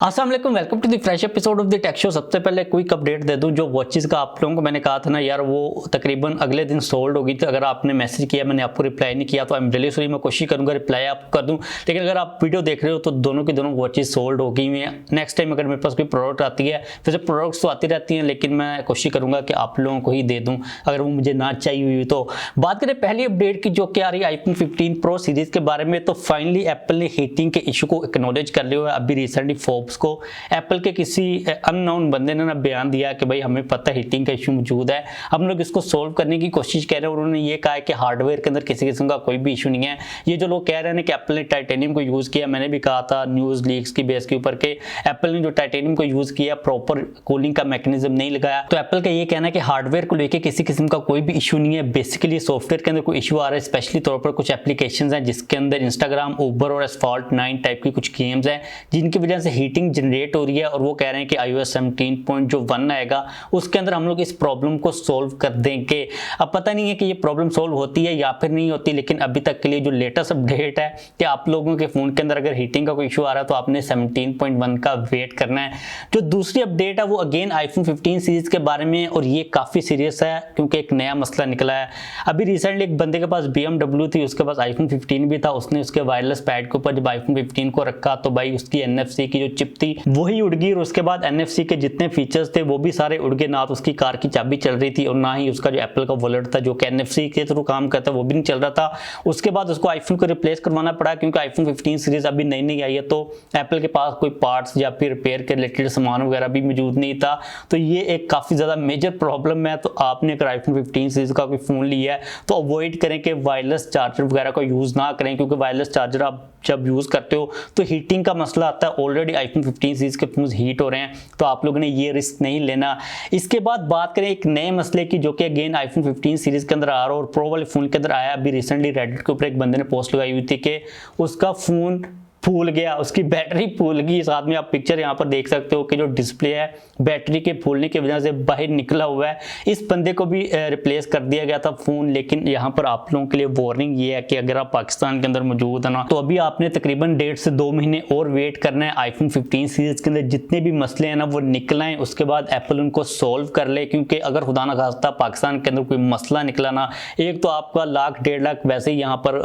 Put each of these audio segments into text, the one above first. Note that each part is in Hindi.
अस्सलाम वालेकुम, welcome to the fresh episode of the tech show. सबसे पहले क्विक अपडेट दे दूं, जो वॉचेस का आप लोगों को मैंने कहा था ना यार, वो तकरीबन अगले दिन सोल्ड होगी। तो अगर आपने मैसेज किया, मैंने आपको रिप्लाई नहीं किया, तो आई एम रियली सॉरी। मैं कोशिश करूंगा रिप्लाई आप कर दूं, लेकिन अगर आप वीडियो देख रहे हो तो दोनों की दोनों वॉचेस सोल्ड हो गई हुई हैं। नेक्स्ट टाइम अगर मेरे पास कोई प्रोडक्ट आती है, वैसे प्रोडक्ट्स तो आती रहती हैं, लेकिन मैं कोशिश करूंगा कि आप लोगों को ही दे दूँ अगर वो मुझे ना चाहिए हुई। तो बात करें पहली अपडेट की, जो कि आ रही है आईफोन 15 प्रो सीरीज के बारे में, तो फाइनली एप्पल ने हीटिंग के इशू को एक्नॉलेज कर लिया है। अभी रिसेंटली फोर्ब्स को एप्पल के किसी अननोन बंदे ने ना बयान दिया कि भाई हमें पता है हीटिंग का इशू मौजूद है, हम लोग इसको सोल्व करने की कोशिश कर रहे हैं। और उन्होंने ये कहा है कि हार्डवेयर के अंदर किसी किस्म का कोई भी इशू नहीं है। ये जो लोग कह रहे हैं कि एप्पल ने टाइटेनियम को यूज किया, मैंने भी कहा था न्यूज लीक्स की बेस के ऊपर के एप्पल ने जो टाइटेनियम को यूज किया, प्रॉपर कूलिंग का मैकेनिज्म नहीं लगाया। तो एप्पल का ये कहना है कि हार्डवेयर को लेकर किसी किस्म का कोई भी इशू नहीं है। बेसिकली सॉफ्टवेयर के अंदर कोई इशू आ रहा है, स्पेशली तौर पर कुछ एप्लीकेशंस हैं जिसके अंदर इंस्टाग्राम, उबर और एसफॉल्ट 9 टाइप की कुछ गेम्स हैं जिनकी वजह से हीटिंग जनरेट हो रही है। और वो कह रहे हैं कि iOS 17.1 आएगा, उसके अंदर हम लोग इस प्रॉब्लम को सोल्व कर देंगे। अब पता नहीं है कि ये प्रॉब्लम सोल्व होती है या फिर नहीं होती, लेकिन अभी तक के लिए जो लेटेस्ट अपडेट है कि आप लोगों के फोन के अंदर अगर हीटिंग का कोई इशू आ रहा है तो आपने 17.1 का वेट करना है। जो दूसरी अपडेट है वो अगेन आईफोन 15 सीरीज के बारे में, और ये काफी सीरियस है क्योंकि एक नया मसला निकला है। अभी रिसेंटली एक बंदे के पास BMW थी, उसके पास आईफोन 15 भी था। उसने उसके वायरलेस पैड के ऊपर जब आईफोन 15 को रखा तो भाई उसकी NFC की जो चिप थी वही उड़ गई, और उसके बाद NFC के जितने फीचर्स थे वो भी सारे उड़ गए। ना तो उसकी कार की चाबी चल रही थी और ना ही उसका जो एप्पल का वॉलेट था जो कि NFC के थ्रू काम करता है वो भी नहीं चल रहा था। उसके बाद उसको आईफोन को रिप्लेस करवाना पड़ा, क्योंकि आईफोन 15 सीरीज अभी नई नई आई है, तो एप्पल के पास कोई पार्ट्स या फिर रिपेयर के रिलेटेड सामान वगैरह भी मौजूद नहीं था। तो ये एक काफी ज्यादा मेजर प्रॉब्लम है। तो आपने अगर आईफोन 15 सीरीज का कोई फोन लिया है तो अवॉइड करें कि वायरलेस चार्जर वगैरह का यूज ना करें, क्योंकि वायरलेस चार्जर आप जब यूज करते हो तो हीटिंग का मसला आता है। ऑलरेडी आईफोन 15 सीरीज के फोन हीट हो रहे हैं, तो आप लोगों ने ये रिस्क नहीं लेना। इसके बाद बात करें एक नए मसले की, जो कि अगेन आईफोन 15 सीरीज के अंदर आ रहा है और प्रो वाले फोन के अंदर आया। अभी रिसेंटली रेडिट के ऊपर एक बंदे ने पोस्ट लगाई हुई थी कि उसका फोन फूल गया, उसकी बैटरी फूल गई। साथ में आप पिक्चर यहाँ पर देख सकते हो कि जो डिस्प्ले है बैटरी के फूलने की वजह से बाहर निकला हुआ है। इस बंदे को भी रिप्लेस कर दिया गया था फोन। लेकिन यहाँ पर आप लोगों के लिए वार्निंग ये है कि अगर आप पाकिस्तान के अंदर मौजूद है ना, तो अभी आपने तकरीबन 1.5 से 2 महीने और वेट करना है। आईफोन 15 सीरीज के अंदर जितने भी मसले हैं ना वो निकल आए, उसके बाद एप्पल उनको सोल्व कर ले। क्योंकि अगर खुदा ना खास्ता पाकिस्तान के अंदर कोई मसला निकला ना, एक तो आपका लाख 1.5 लाख वैसे ही यहाँ पर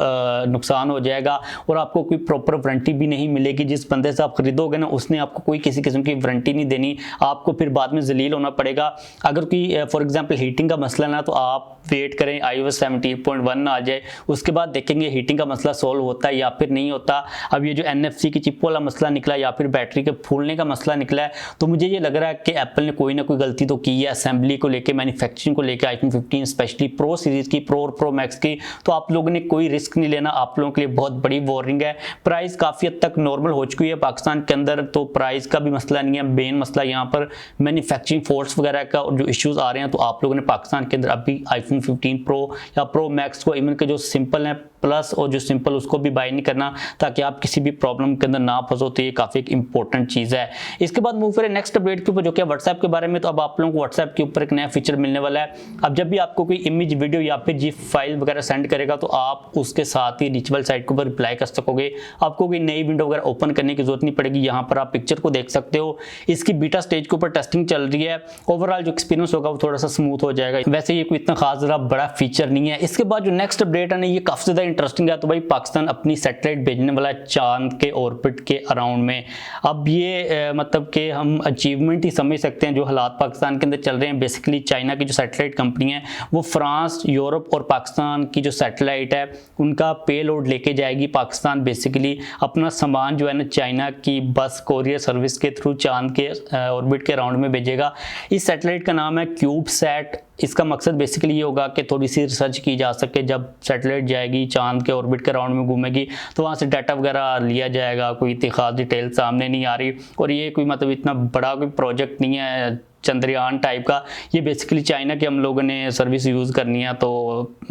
नुकसान हो जाएगा, और आपको कोई प्रॉपर वारंटी भी नहीं मिलेगी। जिस बंदे से आप खरीदोगे ना उसने आपको कोई किसी किस्म की वारंटी नहीं देनी, आपको फिर बाद में जलील होना पड़ेगा। अगर कोई फॉर एग्जांपल हीटिंग का मसला ना, तो आप वेट करें iOS 17.1 आ जाए, उसके बाद देखेंगे हीटिंग का मसला सोल्व होता है या फिर नहीं होता। अब ये जो NFC की चिप वाला मसला निकला या फिर बैटरी के फूलने का मसला निकला है, तो मुझे ये लग रहा है कि एप्पल ने कोई ना कोई गलती तो की है असेंबली को लेकर, मैन्युफैक्चरिंग को लेकर। आईफोन 15 स्पेशली प्रो सीरीज की, प्रो और प्रो मैक्स की, तो आप लोगों ने कोई रिस्क नहीं लेना। आप लोगों के लिए बहुत बड़ी वार्निंग है। प्राइस काफी हद तक नॉर्मल हो चुकी है पाकिस्तान के अंदर, तो प्राइस का भी मसला नहीं है। मेन मसला यहाँ पर मैन्युफैक्चरिंग फोर्स वगैरह का और जो इश्यूज आ रहे हैं। तो आप लोगों ने पाकिस्तान के अंदर अभी आईफोन 15 प्रो या प्रो मैक्स को, इवन के जो सिंपल है प्लस और जो सिंपल, उसको भी बाय नहीं करना, ताकि आप किसी भी प्रॉब्लम के अंदर ना फंसो। तो ये काफी एक इंपॉर्टेंट चीज है। इसके बाद मूव करें नेक्स्ट अपडेट के ऊपर, जो कि व्हाट्सएप के बारे में। तो अब आप लोगों को व्हाट्सएप के ऊपर एक नया फीचर मिलने वाला है। अब जब भी आपको कोई इमेज, वीडियो या फिर जिप फाइल वगैरह सेंड करेगा, तो आप उसके साथ ही रिचुअल साइट के ऊपर रिप्लाई कर सकोगे। आपको कोई नई विंडो वगैरह ओपन करने की जरूरत नहीं पड़ेगी। यहाँ पर आप पिक्चर को देख सकते हो, इसकी बीटा स्टेज के ऊपर टेस्टिंग चल रही है। ओवरऑल जो एक्सपीरियंस होगा वो थोड़ा सा स्मूथ हो जाएगा। वैसे ये कोई इतना खास जरा बड़ा फीचर नहीं है। इसके बाद जो नेक्स्ट अपडेट है ना, ये काफी ज्यादा इंटरेस्टिंग है। तो भाई पाकिस्तान अपनी सैटेलाइट भेजने वाला है चांद के ऑर्बिट के अराउंड में। अब ये मतलब कि हम अचीवमेंट ही समझ सकते हैं जो हालात पाकिस्तान के अंदर चल रहे हैं। बेसिकली चाइना की जो सैटेलाइट कंपनी है वो फ्रांस, यूरोप और पाकिस्तान की जो सैटेलाइट है उनका पेलोड लेके जाएगी। पाकिस्तान बेसिकली अपना सामान जो है ना चाइना की बस कोरियर सर्विस के थ्रू चांद के ऑर्बिट के अराउंड में भेजेगा। इस सैटेलाइट का नाम है क्यूबसैट। इसका मकसद बेसिकली ये होगा कि थोड़ी सी रिसर्च की जा सके। जब सैटेलाइट जाएगी चांद के ऑर्बिट के राउंड में घूमेगी, तो वहाँ से डाटा वगैरह लिया जाएगा। कोई इतनी खास डिटेल सामने नहीं आ रही, और ये कोई मतलब इतना बड़ा कोई प्रोजेक्ट नहीं है। चंद्रयान टाइप का, ये बेसिकली चाइना के हम लोगों ने सर्विस यूज़ करनी है। तो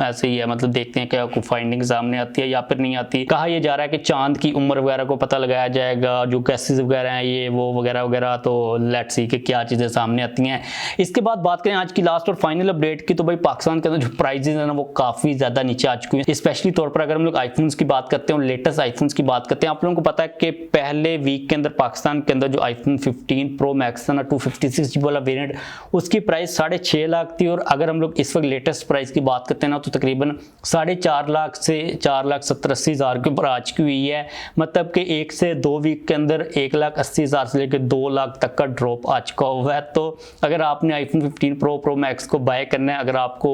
ऐसे ही है, मतलब देखते हैं क्या कोई फाइंडिंग सामने आती है या फिर नहीं आती। कहा यह जा रहा है कि चांद की उम्र वगैरह को पता लगाया जाएगा, जो गैसेज वगैरह हैं ये वो वगैरह वगैरह। तो लेट्स सी कि क्या चीज़ें सामने आती हैं। इसके बाद बात करें आज की लास्ट और फाइनल अपडेट की, तो भाई पाकिस्तान के अंदर जो प्राइजेज है ना वो काफ़ी ज़्यादा नीचे आ चुकी हैं। स्पेशली तौर पर अगर हम लोग आईफोन्स की बात करते हैं और लेटेस्ट आईफोन्स की बात करते हैं, आप लोगों को पता है कि पहले वीक के अंदर पाकिस्तान के अंदर जो आईफोन 15 प्रो मैक्स था ना 256 GB वाला वेरिएंट, उसकी प्राइस 6.5 लाख थी। और अगर हम लोग इस वक्त लेटेस्ट प्राइस की बात करते हैं ना तो तकरीबन 4.5 लाख से 4,70,000 के ऊपर आ चुकी हुई है। मतलब कि 1 से 2 वीक के अंदर 1,80,000 से लेकर 2 लाख तक का ड्रॉप आ चुका हुआ है। तो अगर आपने आईफोन 15 प्रो मैक्स को बाय करना है, अगर आपको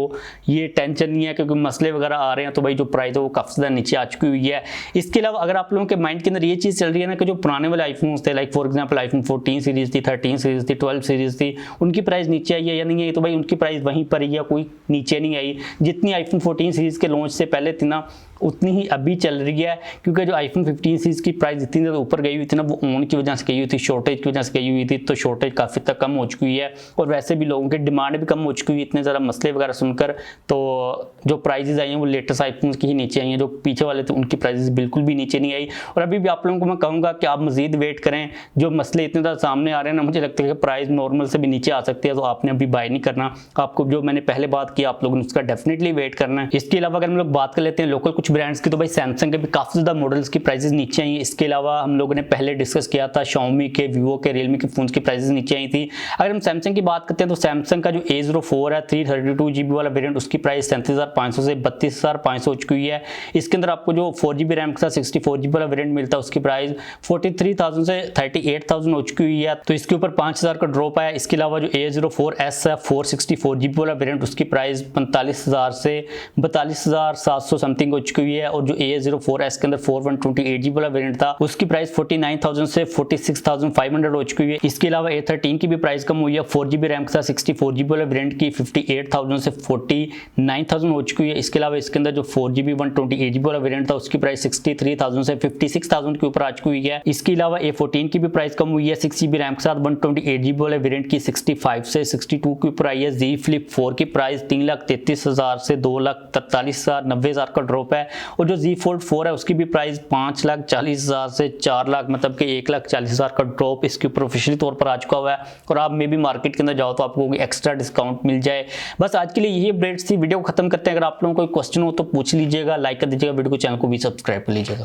ये टेंशन नहीं है क्योंकि मसले वगैरह आ रहे हैं, तो भाई जो प्राइस है वो काफ़ी ज़्यादा नीचे आ चुकी हुई है। इसके अलावा अगर आप लोगों के माइंड के अंदर ये चीज़ चल रही है ना कि जो पुराने वाले आईफोन थे, like for example iPhone 14 series थी, 13 सीरीज थी, 12 सीरीज थी, उनकी प्राइस नीचे आई है या नहीं आई, तो भाई उनकी प्राइस वहीं पर ही है, कोई नीचे नहीं आई। जितनी आईफोन 14 सीरीज के लॉन्च से पहले थी ना उतनी ही अभी चल रही है, क्योंकि जो आईफोन 15 सीरीज की प्राइस इतनी ज़्यादा ऊपर गई हुई थी ना वो ऑन की वजह से गई हुई थी, शॉर्टेज की वजह से गई हुई थी। तो शॉर्टेज काफ़ी तक कम हो चुकी हुई है और वैसे भी लोगों की डिमांड भी कम हो चुकी हुई है, इतने ज़्यादा मसले वगैरह सुनकर। तो जो प्राइजेज आई हैं वो लेटेस्ट आईफोन की ही नीचे आई हैं, जो पीछे वाले थे उनकी प्राइजेज बिल्कुल भी नीचे नहीं आई। और अभी भी आप लोगों को मैं कहूँगा कि आप मजीद वेट करें, जो मसले इतने ज़्यादा सामने आ रहे हैं ना, मुझे लगता है कि प्राइस नॉर्मल से भी नीचे आ सकती है। तो आपने अभी बाय नहीं करना, आपको जो मैंने पहले बात की आप लोगों ने उसका डेफिनेटली वेट करना है। इसके अलावा अगर हम लोग बात कर लेते हैं लोकल कुछ ब्रांड्स की, तो भाई सैमसंग के भी काफ़ी ज़्यादा मॉडल्स की प्राइसेस नीचे आई हैं। इसके अलावा हम लोगों ने पहले डिस्कस किया था Xiaomi के, Vivo के, Realme के फोन्स की प्राइसेस नीचे आई थी। अगर हम सैमसंग की बात करते हैं तो सैमसंग का जो A04 है 332 GB वाला वेरिएंट, उसकी प्राइस 37,500 से 32,500 हो चुकी हुई है। इसके अंदर आपको जो 4GB रैम के साथ 64 GB वाला वेरिएंट मिलता है उसकी प्राइस 43,000 से 38,000 हो चुकी हुई है। तो इसके ऊपर 5,000 का ड्रॉप आया। इसके अलावा जो A04S है 464 GB वाला वेरिएंट, उसकी प्राइस 45,000 से 42,700 समथिंग हो चुकी हुई है। और जो A04S के अंदर 4128 GB वाला वेरिएंट था उसकी प्राइस 49,000 से 46,500 हो चुकी हुई है। इसके अलावा A13 की भी प्राइस कम हुई है, 4GB रैम के साथ 64 GB वाले वेरिएंट की 58,000 से 49,000 हो चुकी है। इसके अलावा इसके अंदर जो 4GB 128GB वाला वेरिएंट था उसकी प्राइस 63,000 से 56,000 के ऊपर आ चुकी हुई है। इसके अलावा A14 की भी प्राइस कम हुई है, 6GB रैम के साथ 128GB वाले वेरिएंट की 65 से 62 के ऊपर आई है। Z Flip 4 की प्राइस 3,33,000 से 2,43,000 90,000 का ड्रॉप है। और जो Z Fold 4 है उसकी भी प्राइस 5,40,000 से 4 लाख, मतलब कि 1,40,000 का ड्रॉप इसके ऊपर ऑफिशियली तौर पर आ चुका हुआ है। और आप मे भी मार्केट के अंदर जाओ तो आपको एक्स्ट्रा डिस्काउंट मिल जाए। बस आज के लिए यही अपडेट्स थी, वीडियो को खत्म करते हैं। अगर आप लोगों को कोई क्वेश्चन हो तो पूछ लीजिएगा, लाइक कर दीजिएगा वीडियो को, चैनल को भी सब्सक्राइब कर लीजिएगा।